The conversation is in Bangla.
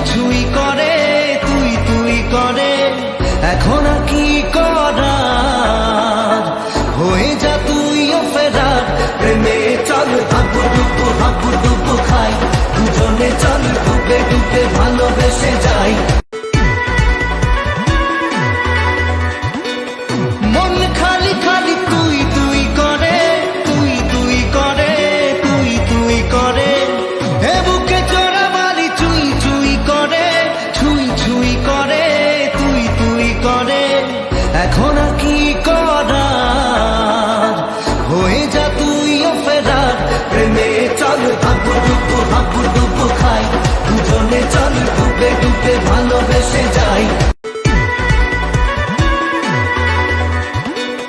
ছুঁই করে, তুই তুই করে, এখন আর কি করার, হয়ে যা তুইও ফেরার। প্রেমে চল হাবু ডুবু খাই, দুজনে চল ডুবে ডুবে ভালোবেসে যাই। মন খালি খালি তুই তুই করে, তুই তুই করে, তুই তুই করে, এ বুকে জোড়া মারি চুই চুই করে, ছুঁই ছুঁই করে, তুই তুই করে, এখন আর কি করার, হয়ে যা তুইও ফেরার। প্রেমে চল হাবু ডুবু খাই, দুজনে চল ডুবে ডুবে ভালোবেসে যাই।